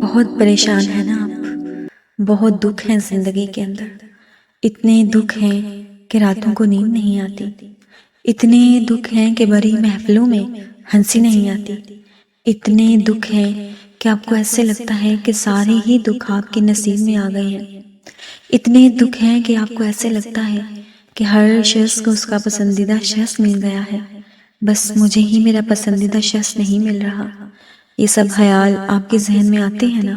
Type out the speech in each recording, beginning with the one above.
بہت پریشان ہیں نا آپ، بہت دکھ ہیں زندگی کے اندر، اتنے دکھ ہیں کہ راتوں کو نیند نہیں آتی، اتنے دکھ ہیں کہ بڑی محفلوں میں ہنسی نہیں آتی، اتنے دکھ ہیں کہ آپ کو ایسے لگتا ہے کہ سارے ہی دکھ آپ کے نصیب میں آ گئے ہیں، اتنے دکھ ہیں کہ آپ کو ایسے لگتا ہے کہ ہر شخص کو اس کا پسندیدہ شخص مل گیا ہے، بس مجھے ہی میرا پسندیدہ شخص نہیں مل رہا۔ یہ سب خیال آپ کے ذہن میں آتے ہیں نا،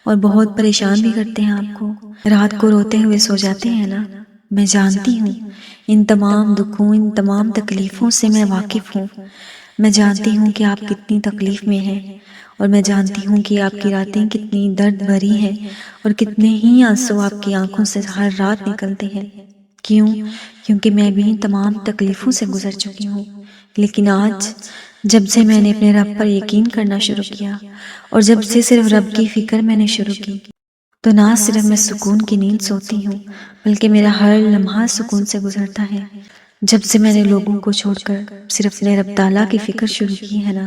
اور بہت پریشان بھی کرتے ہیں آپ کو، رات کو روتے ہوئے سو جاتے ہیں نا۔ میں جانتی ہوں ان تمام دکھوں، ان تمام تکلیفوں سے میں واقف ہوں، میں جانتی ہوں کہ آپ کتنی تکلیف میں ہیں، اور میں جانتی ہوں کہ آپ کی راتیں کتنی درد بھری ہیں، اور کتنے ہی آنسو آپ کی آنکھوں سے ہر رات نکلتے ہیں۔ کیونکہ میں بھی ان تمام تکلیفوں سے گزر چکی ہوں، لیکن آج جب سے میں نے اپنے رب پر یقین کرنا شروع کیا، اور جب سے صرف رب کی فکر میں نے شروع کی، تو نہ صرف میں سکون کی نیند سوتی ہوں، بلکہ میرا ہر لمحہ سکون سے گزرتا ہے۔ جب سے میں نے لوگوں کو چھوڑ کر صرف اپنے رب تعالیٰ کی فکر شروع کی ہے نا،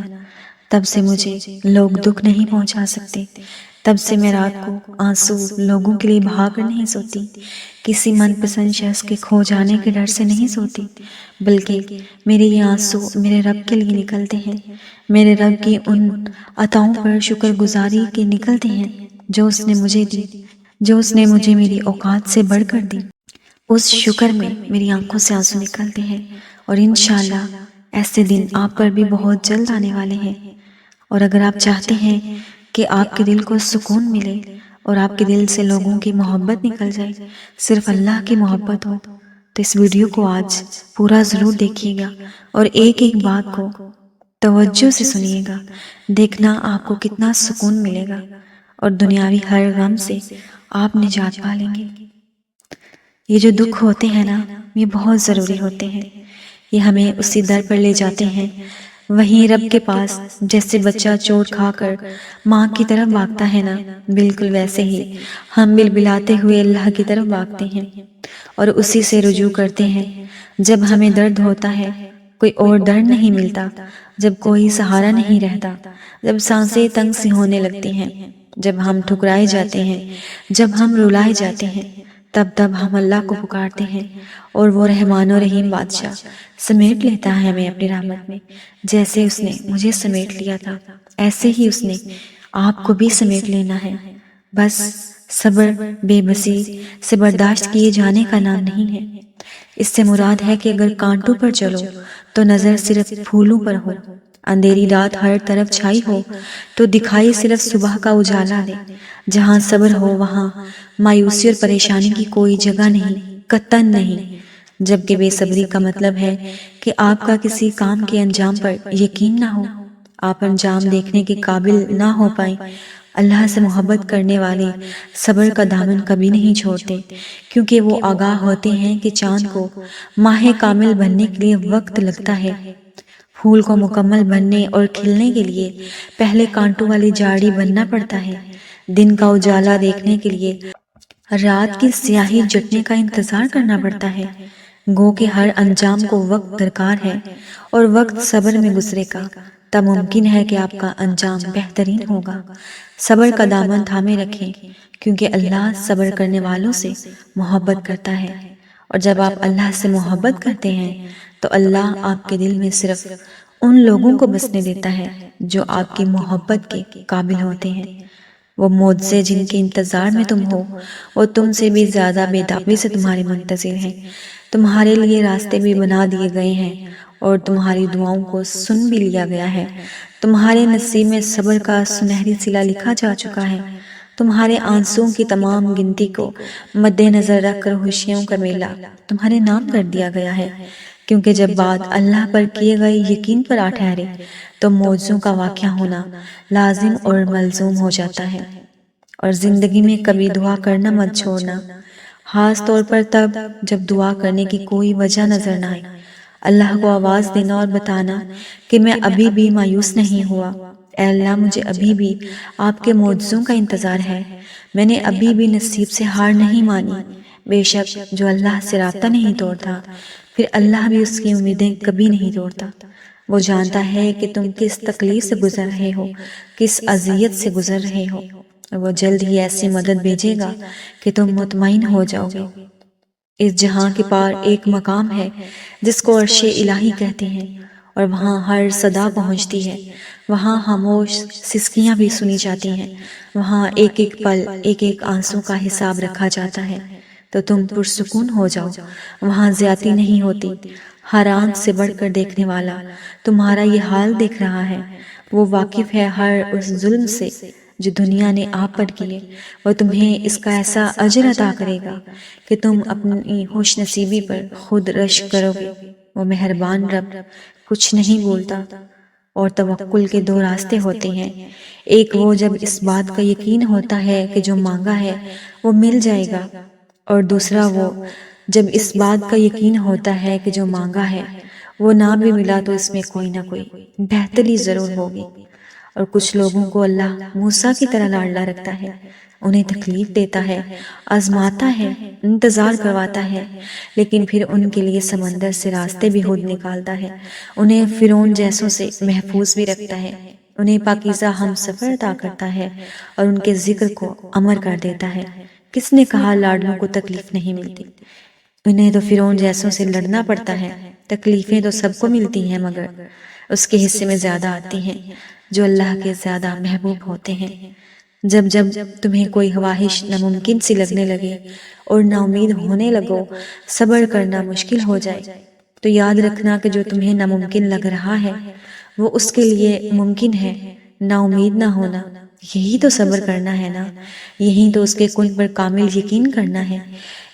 تب سے مجھے لوگ دکھ نہیں پہنچا سکتے، تب سے میں رات کو آنسو لوگوں کے لیے بہا کر نہیں سوتی، کسی من پسند شخص کے کھو جانے کے ڈر سے نہیں سوتی، بلکہ میرے یہ آنسو میرے رب کے لیے نکلتے ہیں، میرے رب کی ان عطاؤں پر شکر گزاری کے نکلتے ہیں جو اس نے مجھے دی، جو اس نے مجھے میری اوقات سے بڑھ کر دی۔ اس شکر میں میری آنکھوں سے آنسو نکلتے ہیں، اور انشاءاللہ ایسے دن آپ پر بھی بہت جلد آنے والے ہیں۔ اور اگر آپ چاہتے ہیں کہ آپ کے دل کو سکون ملے اور آپ کے دل سے لوگوں کی محبت نکل جائے، صرف اللہ کی محبت ہو، تو اس ویڈیو کو آج پورا ضرور دیکھیے گا، اور ایک ایک بات کو توجہ سے سنیے گا، دیکھنا آپ کو کتنا سکون ملے گا، اور دنیاوی ہر غم سے آپ نجات پا لیں گے۔ یہ جو دکھ ہوتے ہیں نا، یہ بہت ضروری ہوتے ہیں، یہ ہمیں اسی در پر لے جاتے ہیں، وہیں رب کے پاس۔ جیسے بچہ چوٹ کھا کر ماں کی طرف بھاگتا ہے نا، بالکل ویسے ہی ہم بلبلاتے ہوئے اللہ کی طرف بھاگتے ہیں، اور اسی سے رجوع کرتے ہیں۔ جب ہمیں درد ہوتا ہے، کوئی اور درد نہیں ملتا، جب کوئی سہارا نہیں رہتا، جب سانسیں تنگ سی ہونے لگتی ہیں، جب ہم ٹھکرائے جاتے ہیں، جب ہم رلائے جاتے ہیں، تب ہم اللہ کو پکارتے ہیں، اور وہ رحمان و رحیم بادشاہ سمیٹ لیتا ہے ہمیں اپنی رحمت میں۔ جیسے اس نے مجھے سمیٹ لیا تھا، ایسے ہی اس نے آپ کو بھی سمیٹ لینا ہے۔ بس صبر بے بسی سے برداشت کیے جانے کا نام نہیں ہے۔ اس سے مراد ہے کہ اگر کانٹوں پر چلو تو نظر صرف پھولوں پر ہو، اندھیری رات ہر طرف چھائی ہو تو دکھائی صرف صبح کا اجالا دے۔ جہاں صبر ہو وہاں مایوسی اور پریشانی کی کوئی جگہ نہیں، قطعاً نہیں۔ جبکہ بے صبری کا مطلب ہے کہ آپ کا کسی کام کے انجام پر یقین نہ ہو، آپ انجام دیکھنے کے قابل نہ ہو پائیں۔ اللہ سے محبت کرنے والے صبر کا دامن کبھی نہیں چھوڑتے، کیونکہ وہ آگاہ ہوتے ہیں کہ چاند کو ماہ کامل بننے کے لیے وقت لگتا ہے، پھول کو مکمل بننے اور کھلنے کے لیے پہلے کانٹوں والی جاڑی بننا پڑتا ہے، دن کا اجالا دیکھنے کے لیے رات کی سیاہی جٹنے کا انتظار کرنا پڑتا ہے۔ گو کہ ہر انجام کو وقت درکار ہے، اور وقت صبر میں گزرے گا تب ممکن ہے کہ آپ کا انجام بہترین ہوگا۔ صبر کا دامن تھامے رکھیں، کیونکہ اللہ صبر کرنے والوں سے محبت کرتا ہے، اور جب آپ اللہ سے محبت کرتے ہیں تو اللہ آپ کے دل میں صرف ان لوگوں کو بسنے دیتا ہے جو آپ کی محبت کے قابل ہوتے ہیں۔ وہ معجزے جن کے انتظار میں تم ہو، وہ تم سے بھی زیادہ بےتابی سے تمہارے منتظر ہیں۔ تمہارے لیے راستے بھی بنا دیے گئے ہیں، اور تمہاری دعاؤں کو سن بھی لیا گیا ہے۔ تمہارے نصیب میں صبر کا سنہری صلہ لکھا جا چکا ہے۔ تمہارے آنسوؤں کی تمام گنتی کو مد نظر رکھ کر خوشیوں کا میلہ تمہارے نام کر دیا گیا ہے، کیونکہ جب بات اللہ پر کیے گئے یقین پر آ ٹھہرے تو معجزوں کا واقعہ ہونا لازم اور ملزوم ہو جاتا ہے۔ اور زندگی میں کبھی دعا کرنا مت چھوڑنا، خاص طور پر تب جب دعا کرنے کی کوئی وجہ نظر نہ آئے۔ اللہ کو آواز دینا اور بتانا کہ میں ابھی بھی مایوس نہیں ہوا، اے اللہ مجھے ابھی بھی آپ کے معجزوں کا انتظار ہے، میں نے ابھی بھی نصیب سے ہار نہیں مانی۔ بے شک جو اللہ سے رابطہ نہیں توڑتا، پھر اللہ بھی اس کی امیدیں کبھی نہیں توڑتا۔ وہ جانتا ہے کہ تم کس تکلیف سے گزر رہے ہو، کس اذیت سے گزر رہے ہو۔ اور وہ جلد ہی ایسی مدد بھیجے گا کہ تم مطمئن ہو جاؤ گے۔ اس جہاں کے پار ایک مقام ہے جس کو عرش الہی کہتے ہیں، اور وہاں ہر صدا پہنچتی ہے، وہاں خاموش سسکیاں بھی سنی جاتی ہیں، وہاں ایک ایک پل ایک ایک آنسو کا حساب رکھا جاتا ہے، تو تم پرسکون ہو جاؤ۔ وہاں زیادتی نہیں ہوتی، ہر آنکھ سے بڑھ کر دیکھنے والا تمہارا یہ حال دیکھ رہا ہے، وہ واقف ہے ہر اس ظلم سے جو دنیا نے آپ پر کیے، وہ تمہیں اس کا ایسا اجر عطا کرے گا کہ تم اپنی خوش نصیبی پر خود رشک کرو گے۔ وہ مہربان رب کچھ نہیں بولتا۔ اور توکل کے دو راستے ہوتے ہیں، ایک وہ جب اس بات کا یقین ہوتا ہے کہ جو مانگا ہے وہ مل جائے گا، اور دوسرا وہ جب اس بات کا یقین ہوتا ہے کہ جو مانگا ہے وہ نہ بھی ملا تو اس میں کوئی نہ کوئی بہتری ضرور ہوگی۔ اور کچھ لوگوں کو اللہ موسیٰ کی طرح لاڈلا رکھتا ہے، انہیں تکلیف دیتا ہے، آزماتا ہے، انتظار کرواتا ہے، لیکن پھر ان کے لیے سمندر سے راستے بھی خود نکالتا ہے، انہیں فرعون جیسوں سے محفوظ بھی رکھتا ہے، انہیں پاکیزہ ہم سفر عطا کرتا ہے اور ان کے ذکر کو امر کر دیتا ہے۔ کس نے کہا لاڈلوں کو تکلیف نہیں ملتی؟ انہیں تو فرعون جیسوں سے لڑنا پڑتا ہے، تکلیفیں تو سب کو ملتی ہیں مگر اس کے حصے میں زیادہ آتی ہیں جو اللہ کے زیادہ محبوب ہوتے ہیں۔ جب جب تمہیں کوئی خواہش ناممکن سی لگنے لگے اور نا امید ہونے لگو، صبر کرنا مشکل ہو جائے، تو یاد رکھنا کہ جو تمہیں ناممکن لگ رہا ہے وہ اس کے لیے ممکن ہے۔ نا امید نہ ہونا، یہی تو صبر کرنا ہے نا، یہی تو اس کے کن پر کامل یقین کرنا ہے،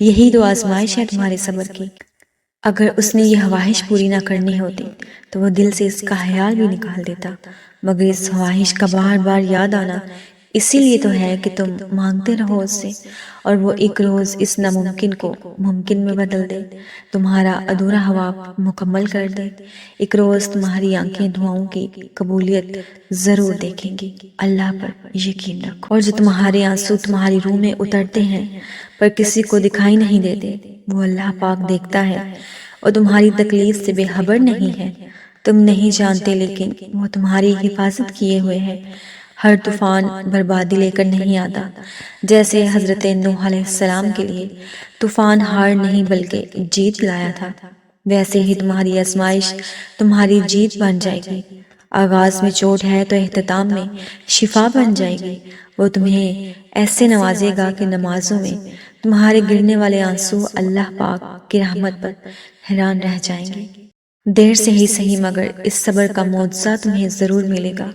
یہی تو آزمائش ہے تمہارے صبر کی۔ اگر اس نے یہ خواہش پوری نہ کرنی ہوتی تو وہ دل سے اس کا خیال بھی نکال دیتا، مگر اس خواہش کا بار بار یاد آنا اسی لیے تو ہے کہ تم مانگتے رہو اس سے، اور وہ ایک روز اس ناممکن کو ممکن میں بدل دے، تمہارا ادھورا خواہش مکمل کر دے۔ ایک روز تمہاری آنکھیں دعاؤں کی قبولیت ضرور دیکھیں گی، اللہ پر یقین رکھو۔ اور جو تمہارے آنسو تمہاری روح میں اترتے ہیں پر کسی کو دکھائی نہیں دیتے، وہ اللہ پاک دیکھتا ہے، اور تمہاری تکلیف سے بے خبر نہیں ہے، تم نہیں جانتے لیکن وہ تمہاری حفاظت کیے ہوئے ہے۔ ہر طوفان بربادی لے کر نہیں آتا، جیسے حضرت نوح علیہ السلام کے لیے طوفان ہار نہیں بلکہ جیت لایا تھا، ویسے ہی تمہاری آزمائش تمہاری جیت بن جائے گی۔ آغاز میں چوٹ ہے تو اختتام میں شفا بن جائے گی۔ وہ تمہیں ایسے نوازے گا کہ نمازوں میں تمہارے گرنے والے آنسو اللہ پاک کی رحمت پر حیران رہ جائیں گے۔ دیر سے ہی صحیح مگر اس صبر کا معجزہ تمہیں ضرور ملے گا،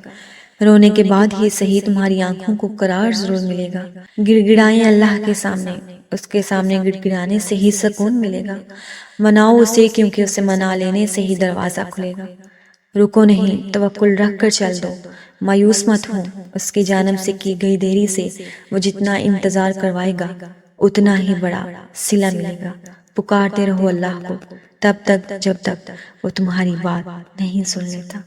رونے کے بعد ہی صحیح تمہاری آنکھوں کو قرار ضرور ملے گا۔ گڑ گڑائیں اللہ کے سامنے، اس کے سامنے گڑ گڑانے سے ہی سکون ملے گا۔ مناؤ اسے کیونکہ اسے منا لینے سے ہی دروازہ کھلے گا۔ رکو نہیں، توکل رکھ کر چل دو، مایوس مت ہو، اس کی جانب سے کی گئی دیری سے وہ جتنا انتظار کروائے گا اتنا ہی بڑا صلہ ملے گا۔ پکارتے رہو اللہ کو تب تک جب تک وہ تمہاری بات نہیں سن لیتا۔